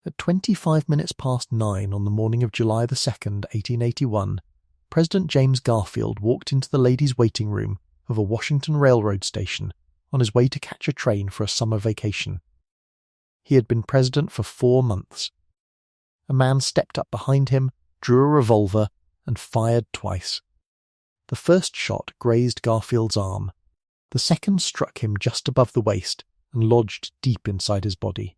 At 25 minutes past 9 on the morning of July the 2nd, 1881, President James Garfield walked into the ladies' waiting room of a Washington railroad station on his way to catch a train for a summer vacation. He had been president for 4 months. A man stepped up behind him, drew a revolver, and fired twice. The first shot grazed Garfield's arm. The second struck him just above the waist and lodged deep inside his body.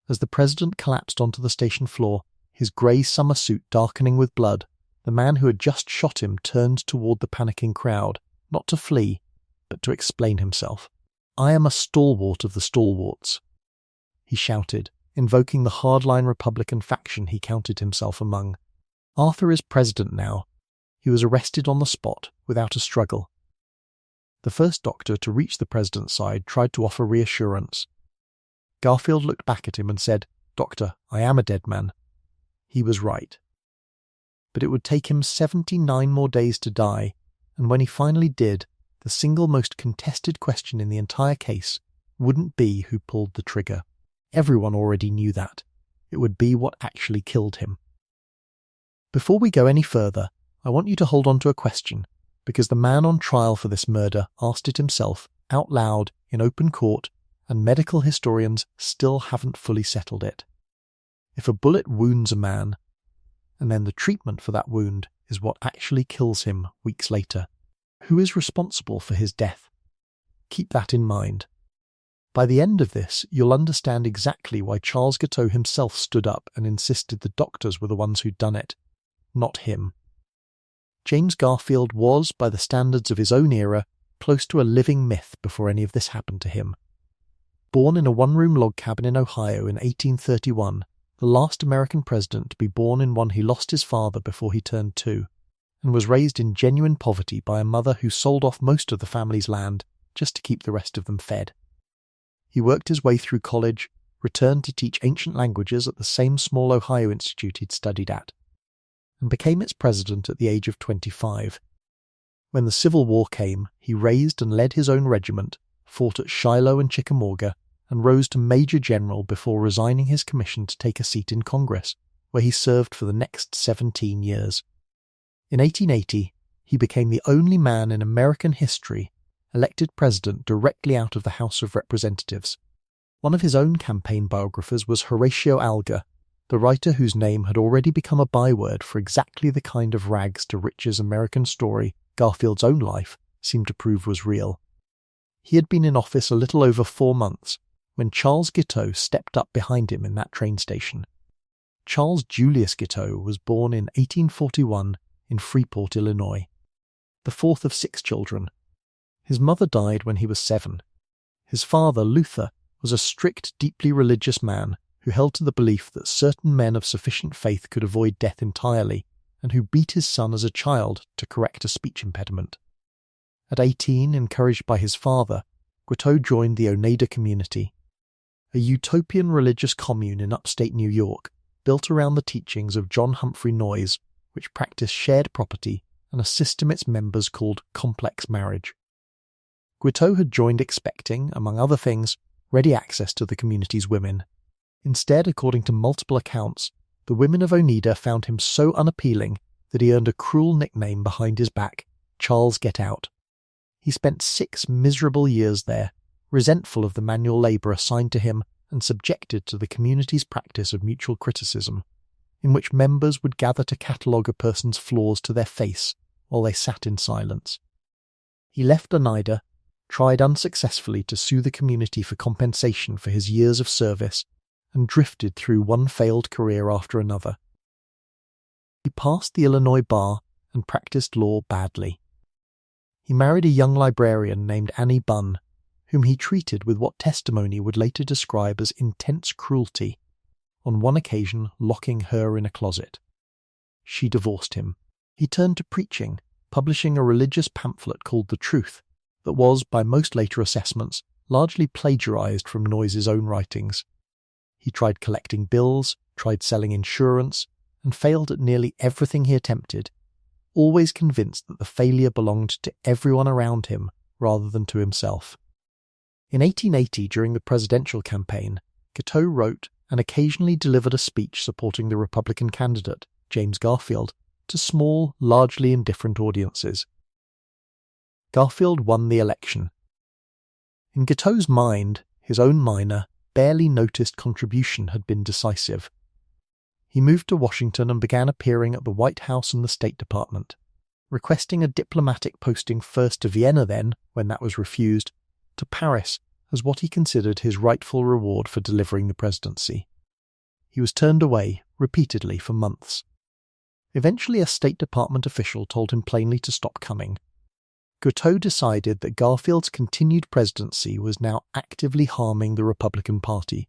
As the president collapsed onto the station floor, his grey summer suit darkening with blood, the man who had just shot him turned toward the panicking crowd, not to flee, but to explain himself. "I am a stalwart of the stalwarts," he shouted, invoking the hardline Republican faction he counted himself among. "Arthur is president now." He was arrested on the spot, without a struggle. The first doctor to reach the president's side tried to offer reassurance. Garfield looked back at him and said, "Doctor, I am a dead man." He was right. But it would take him 79 more days to die, and when he finally did, the single most contested question in the entire case wouldn't be who pulled the trigger. Everyone already knew that. It would be what actually killed him. Before we go any further, I want you to hold on to a question, because the man on trial for this murder asked it himself, out loud, in open court, and medical historians still haven't fully settled it. If a bullet wounds a man, and then the treatment for that wound is what actually kills him weeks later, who is responsible for his death? Keep that in mind. By the end of this, you'll understand exactly why Charles Guiteau himself stood up and insisted the doctors were the ones who'd done it, not him. James Garfield was, by the standards of his own era, close to a living myth before any of this happened to him. Born in a one-room log cabin in Ohio in 1831, the last American president to be born in one he lost his father before he turned 2, and was raised in genuine poverty by a mother who sold off most of the family's land just to keep the rest of them fed. He worked his way through college, returned to teach ancient languages at the same small Ohio institute he'd studied at, and became its president at the age of 25. When the Civil War came, he raised and led his own regiment, fought at Shiloh and Chickamauga, and rose to Major General before resigning his commission to take a seat in Congress, where he served for the next 17 years. In 1880, he became the only man in American history elected president directly out of the House of Representatives. One of his own campaign biographers was Horatio Alger, the writer whose name had already become a byword for exactly the kind of rags to riches American story Garfield's own life seemed to prove was real. He had been in office a little over 4 months when Charles Guiteau stepped up behind him in that train station. Charles Julius Guiteau was born in 1841 in Freeport, Illinois, the fourth of 6 children. His mother died when he was 7. His father, Luther, was a strict, deeply religious man who held to the belief that certain men of sufficient faith could avoid death entirely, and who beat his son as a child to correct a speech impediment. At 18, encouraged by his father, Guiteau joined the Oneida Community, a utopian religious commune in upstate New York, built around the teachings of John Humphrey Noyes, which practiced shared property and a system its members called complex marriage. Guiteau had joined expecting, among other things, ready access to the community's women. Instead, according to multiple accounts, the women of Oneida found him so unappealing that he earned a cruel nickname behind his back, Charles Get Out. He spent 6 miserable years there, resentful of the manual labour assigned to him and subjected to the community's practice of mutual criticism, in which members would gather to catalogue a person's flaws to their face while they sat in silence. He left Oneida, tried unsuccessfully to sue the community for compensation for his years of service, and drifted through one failed career after another. He passed the Illinois bar and practiced law badly. He married a young librarian named Annie Bunn, whom he treated with what testimony would later describe as intense cruelty, on one occasion locking her in a closet. She divorced him. He turned to preaching, publishing a religious pamphlet called The Truth, that was, by most later assessments, largely plagiarized from Noyes' own writings. He tried collecting bills, tried selling insurance, and failed at nearly everything he attempted, always convinced that the failure belonged to everyone around him rather than to himself. In 1880, during the presidential campaign, Guiteau wrote and occasionally delivered a speech supporting the Republican candidate, James Garfield, to small, largely indifferent audiences. Garfield won the election. In Guiteau's mind, his own minor, barely noticed contribution had been decisive. He moved to Washington and began appearing at the White House and the State Department, requesting a diplomatic posting first to Vienna then, when that was refused, to Paris as what he considered his rightful reward for delivering the presidency. He was turned away, repeatedly, for months. Eventually a State Department official told him plainly to stop coming. Guiteau decided that Garfield's continued presidency was now actively harming the Republican Party,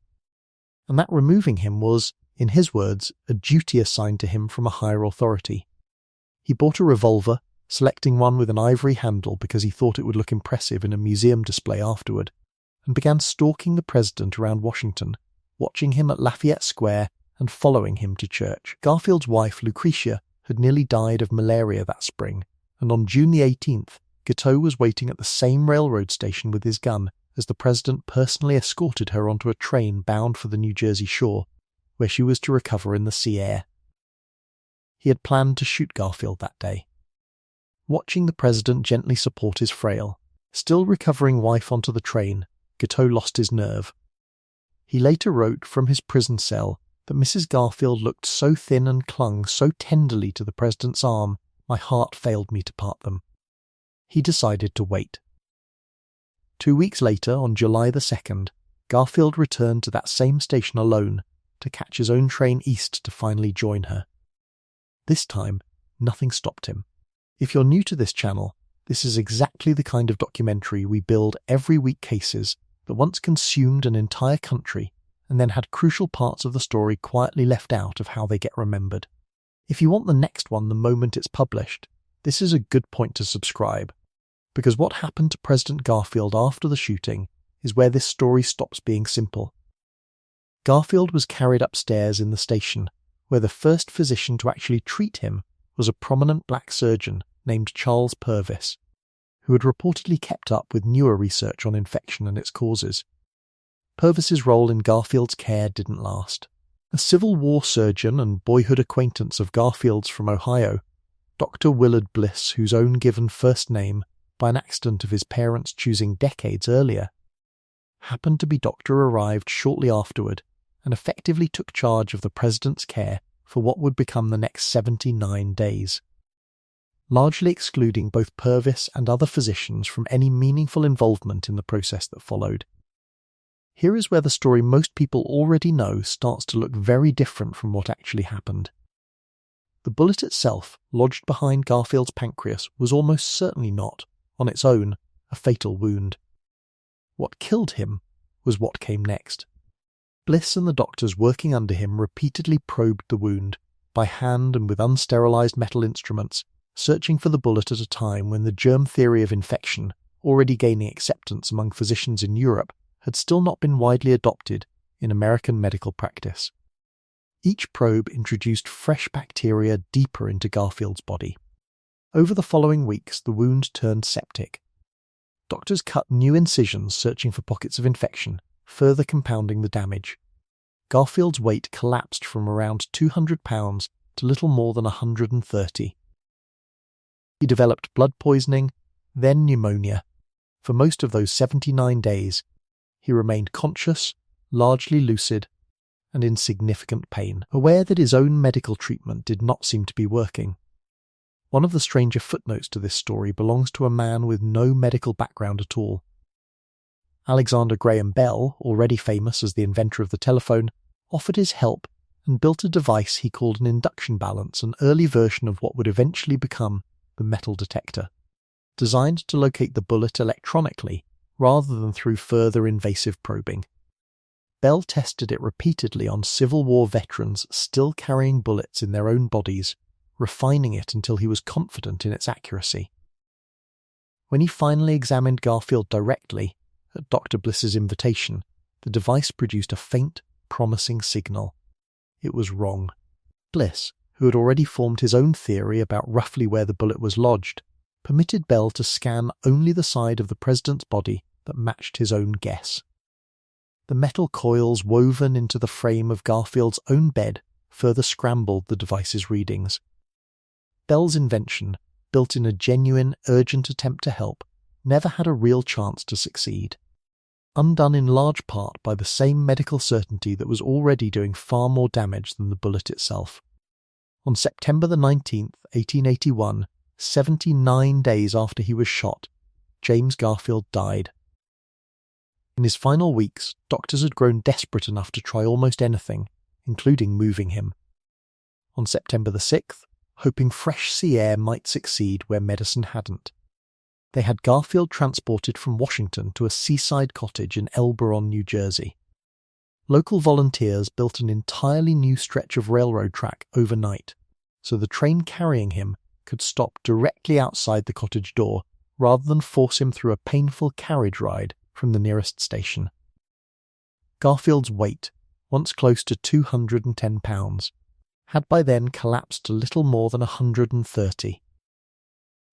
and that removing him was, in his words, a duty assigned to him from a higher authority. He bought a revolver, selecting one with an ivory handle because he thought it would look impressive in a museum display afterward, and began stalking the president around Washington, watching him at Lafayette Square and following him to church. Garfield's wife, Lucretia, had nearly died of malaria that spring, and on June the 18th, Guiteau was waiting at the same railroad station with his gun as the president personally escorted her onto a train bound for the New Jersey shore, where she was to recover in the sea air. He had planned to shoot Garfield that day. Watching the president gently support his frail, still recovering wife onto the train, Guiteau lost his nerve. He later wrote from his prison cell that Mrs. Garfield looked so thin and clung so tenderly to the president's arm, my heart failed me to part them. He decided to wait. 2 weeks later, on July the 2nd, Garfield returned to that same station alone to catch his own train east to finally join her. This time, nothing stopped him. If you're new to this channel, this is exactly the kind of documentary we build every week cases that once consumed an entire country and then had crucial parts of the story quietly left out of how they get remembered. If you want the next one the moment it's published, this is a good point to subscribe, because what happened to President Garfield after the shooting is where this story stops being simple. Garfield was carried upstairs in the station, where the first physician to actually treat him was a prominent black surgeon named Charles Purvis, who had reportedly kept up with newer research on infection and its causes. Purvis's role in Garfield's care didn't last. A Civil War surgeon and boyhood acquaintance of Garfield's from Ohio, Dr. Willard Bliss, whose own given first name, by an accident of his parents choosing decades earlier, happened to be Doctor arrived shortly afterward and effectively took charge of the president's care for what would become the next 79 days. Largely excluding both Purvis and other physicians from any meaningful involvement in the process that followed. Here is where the story most people already know starts to look very different from what actually happened. The bullet itself, lodged behind Garfield's pancreas, was almost certainly not, on its own, a fatal wound. What killed him was what came next. Bliss and the doctors working under him repeatedly probed the wound, by hand and with unsterilized metal instruments, searching for the bullet at a time when the germ theory of infection, already gaining acceptance among physicians in Europe, had still not been widely adopted in American medical practice. Each probe introduced fresh bacteria deeper into Garfield's body. Over the following weeks, the wound turned septic. Doctors cut new incisions searching for pockets of infection, further compounding the damage. Garfield's weight collapsed from around 200 pounds to little more than 130. He developed blood poisoning, then pneumonia. For most of those 79 days, he remained conscious, largely lucid, and in significant pain, aware that his own medical treatment did not seem to be working. One of the stranger footnotes to this story belongs to a man with no medical background at all. Alexander Graham Bell, already famous as the inventor of the telephone, offered his help and built a device he called an induction balance, an early version of what would eventually become the metal detector, designed to locate the bullet electronically rather than through further invasive probing. Bell tested it repeatedly on Civil War veterans still carrying bullets in their own bodies, refining it until he was confident in its accuracy. When he finally examined Garfield directly, at Dr. Bliss's invitation, the device produced a faint, promising signal. It was wrong. Bliss, who had already formed his own theory about roughly where the bullet was lodged, permitted Bell to scan only the side of the president's body that matched his own guess. The metal coils woven into the frame of Garfield's own bed further scrambled the device's readings. Bell's invention, built in a genuine, urgent attempt to help, never had a real chance to succeed. Undone in large part by the same medical certainty that was already doing far more damage than the bullet itself. On September the 19th, 1881, 79 days after he was shot, James Garfield died. In his final weeks, doctors had grown desperate enough to try almost anything, including moving him. On September the 6th, hoping fresh sea air might succeed where medicine hadn't, they had Garfield transported from Washington to a seaside cottage in Elberon, New Jersey. Local volunteers built an entirely new stretch of railroad track overnight, so the train carrying him could stop directly outside the cottage door rather than force him through a painful carriage ride from the nearest station. Garfield's weight, once close to 210 pounds, had by then collapsed to little more than 130.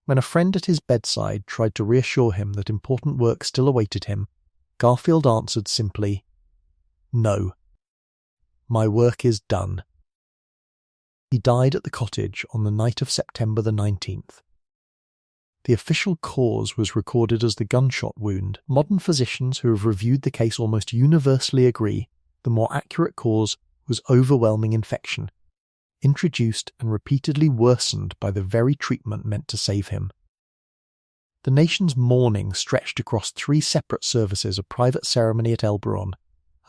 When a friend at his bedside tried to reassure him that important work still awaited him, Garfield answered simply, "No. My work is done." He died at the cottage on the night of September the 19th. The official cause was recorded as the gunshot wound. Modern physicians who have reviewed the case almost universally agree the more accurate cause was overwhelming infection, introduced and repeatedly worsened by the very treatment meant to save him. The nation's mourning stretched across 3 separate services of private ceremony at Elberon,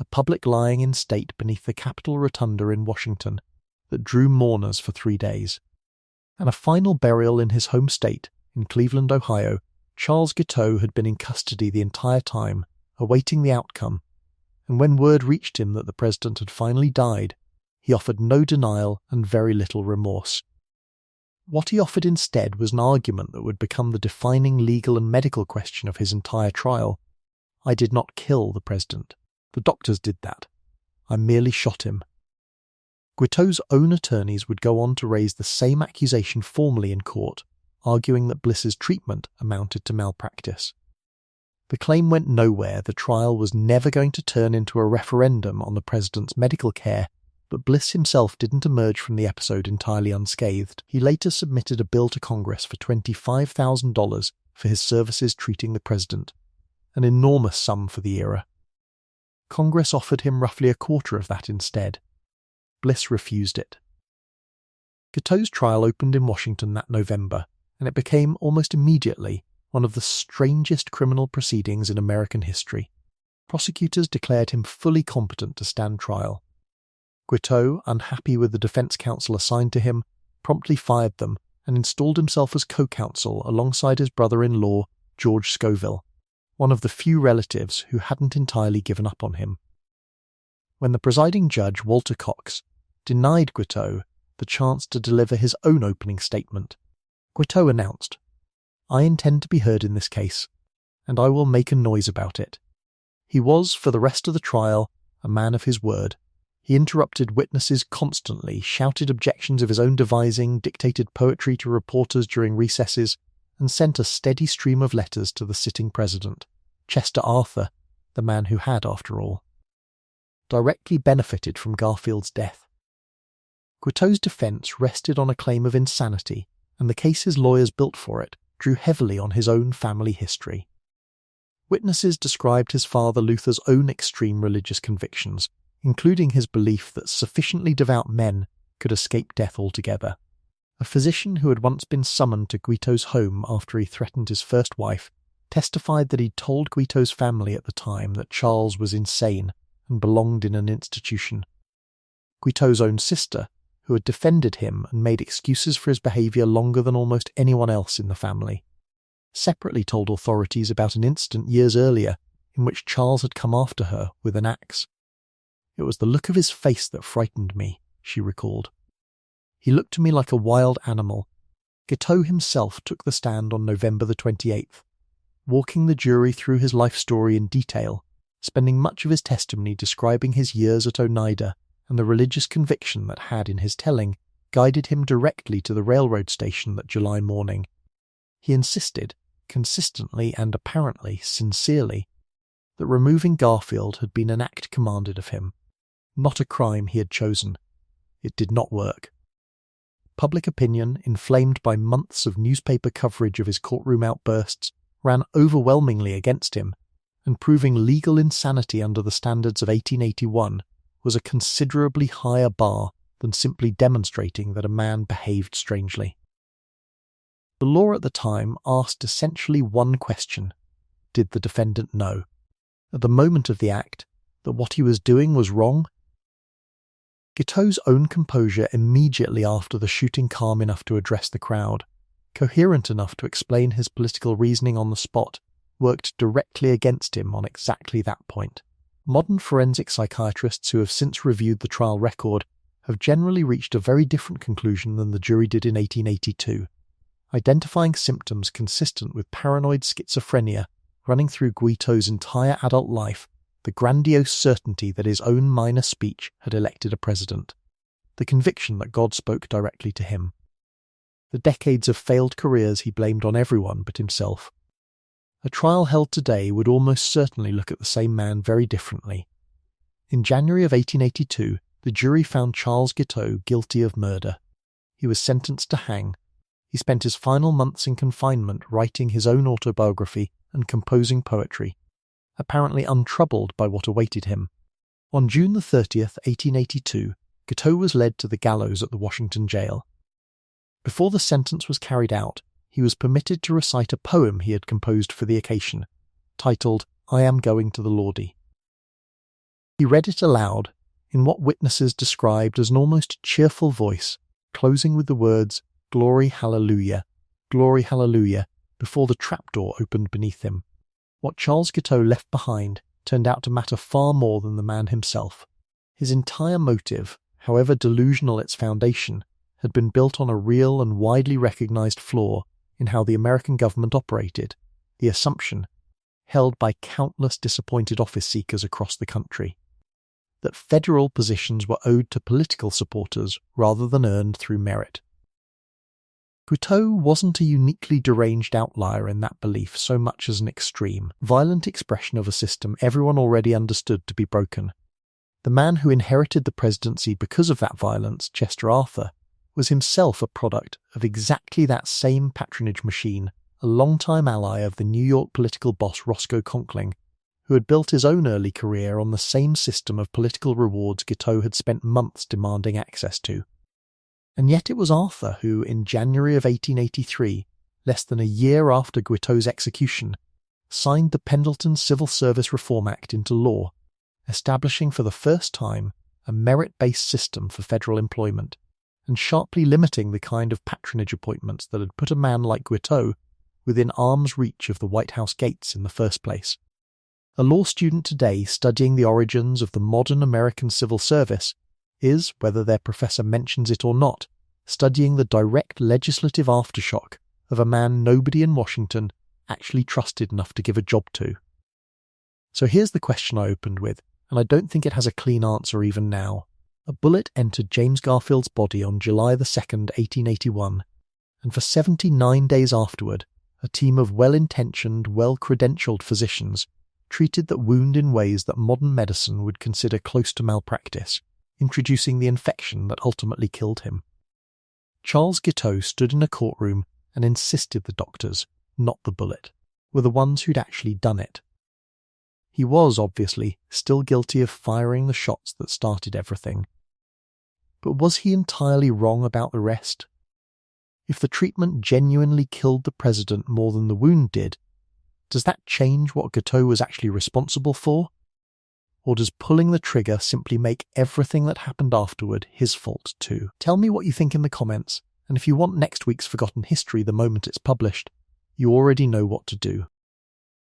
a public lying in state beneath the Capitol Rotunda in Washington that drew mourners for 3 days, and a final burial in his home state, in Cleveland, Ohio. Charles Guiteau had been in custody the entire time, awaiting the outcome, and when word reached him that the president had finally died, he offered no denial and very little remorse. What he offered instead was an argument that would become the defining legal and medical question of his entire trial. "I did not kill the president. The doctors did that. I merely shot him." Guiteau's own attorneys would go on to raise the same accusation formally in court, arguing that Bliss's treatment amounted to malpractice. The claim went nowhere. The trial was never going to turn into a referendum on the president's medical care, but Bliss himself didn't emerge from the episode entirely unscathed. He later submitted a bill to Congress for $25,000 for his services treating the president, an enormous sum for the era. Congress offered him roughly a quarter of that instead. Bliss refused it. Guiteau's trial opened in Washington that November, and it became almost immediately one of the strangest criminal proceedings in American history. Prosecutors declared him fully competent to stand trial. Guiteau, unhappy with the defense counsel assigned to him, promptly fired them and installed himself as co-counsel alongside his brother-in-law, George Scoville, one of the few relatives who hadn't entirely given up on him. When the presiding judge, Walter Cox, denied Guiteau the chance to deliver his own opening statement, Guiteau announced, "I intend to be heard in this case, and I will make a noise about it." He was, for the rest of the trial, a man of his word. He interrupted witnesses constantly, shouted objections of his own devising, dictated poetry to reporters during recesses, and sent a steady stream of letters to the sitting president, Chester Arthur, the man who had, after all, directly benefited from Garfield's death. Guiteau's defense rested on a claim of insanity, and the case his lawyers built for it drew heavily on his own family history. Witnesses described his father Luther's own extreme religious convictions, including his belief that sufficiently devout men could escape death altogether. A physician who had once been summoned to Guiteau's home after he threatened his first wife testified that he'd told Guiteau's family at the time that Charles was insane and belonged in an institution. Guiteau's own sister, who had defended him and made excuses for his behaviour longer than almost anyone else in the family, separately told authorities about an incident years earlier in which Charles had come after her with an axe. "It was the look of his face that frightened me," she recalled. "He looked to me like a wild animal." Guiteau himself took the stand on November the 28th, walking the jury through his life story in detail, spending much of his testimony describing his years at Oneida and the religious conviction that had, in his telling, guided him directly to the railroad station that July morning. He insisted, consistently and apparently sincerely, that removing Garfield had been an act commanded of him, not a crime he had chosen. It did not work. Public opinion, inflamed by months of newspaper coverage of his courtroom outbursts, ran overwhelmingly against him, and proving legal insanity under the standards of 1881 was a considerably higher bar than simply demonstrating that a man behaved strangely. The law at the time asked essentially one question: did the defendant know, at the moment of the act, that what he was doing was wrong? Guiteau's own composure immediately after the shooting calm enough to address the crowd, coherent enough to explain his political reasoning on the spot, worked directly against him on exactly that point. Modern forensic psychiatrists who have since reviewed the trial record have generally reached a very different conclusion than the jury did in 1882, identifying symptoms consistent with paranoid schizophrenia running through Guiteau's entire adult life, the grandiose certainty that his own minor speech had elected a president, the conviction that God spoke directly to him, the decades of failed careers he blamed on everyone but himself. A trial held today would almost certainly look at the same man very differently. In January of 1882, the jury found Charles Guiteau guilty of murder. He was sentenced to hang. He spent his final months in confinement writing his own autobiography and composing poetry, apparently untroubled by what awaited him. On June 30th, 1882, Guiteau was led to the gallows at the Washington jail. Before the sentence was carried out, he was permitted to recite a poem he had composed for the occasion, titled "I Am Going to the Lordy." He read it aloud, in what witnesses described as an almost cheerful voice, closing with the words, glory hallelujah," before the trapdoor opened beneath him. What Charles Guiteau left behind turned out to matter far more than the man himself. His entire motive, however delusional its foundation, had been built on a real and widely recognized flaw in how the American government operated, the assumption, held by countless disappointed office seekers across the country, that federal positions were owed to political supporters rather than earned through merit. Guiteau wasn't a uniquely deranged outlier in that belief so much as an extreme, violent expression of a system everyone already understood to be broken. The man who inherited the presidency because of that violence, Chester Arthur, was himself a product of exactly that same patronage machine, a longtime ally of the New York political boss Roscoe Conkling, who had built his own early career on the same system of political rewards Guiteau had spent months demanding access to. And yet it was Arthur who, in January of 1883, less than a year after Guiteau's execution, signed the Pendleton Civil Service Reform Act into law, establishing for the first time a merit-based system for federal employment, and sharply limiting the kind of patronage appointments that had put a man like Guiteau within arm's reach of the White House gates in the first place. A law student today studying the origins of the modern American civil service is, whether their professor mentions it or not, studying the direct legislative aftershock of a man nobody in Washington actually trusted enough to give a job to. So here's the question I opened with, and I don't think it has a clean answer even now. A bullet entered James Garfield's body on July 2nd, 1881, and for 79 days afterward, a team of well-intentioned, well-credentialed physicians treated that wound in ways that modern medicine would consider close to malpractice, introducing the infection that ultimately killed him. Charles Guiteau stood in a courtroom and insisted the doctors, not the bullet, were the ones who'd actually done it. He was, obviously, still guilty of firing the shots that started everything. But was he entirely wrong about the rest? If the treatment genuinely killed the president more than the wound did, does that change what Guiteau was actually responsible for? Or does pulling the trigger simply make everything that happened afterward his fault too? Tell me what you think in the comments, and if you want next week's Forgotten History the moment it's published, you already know what to do.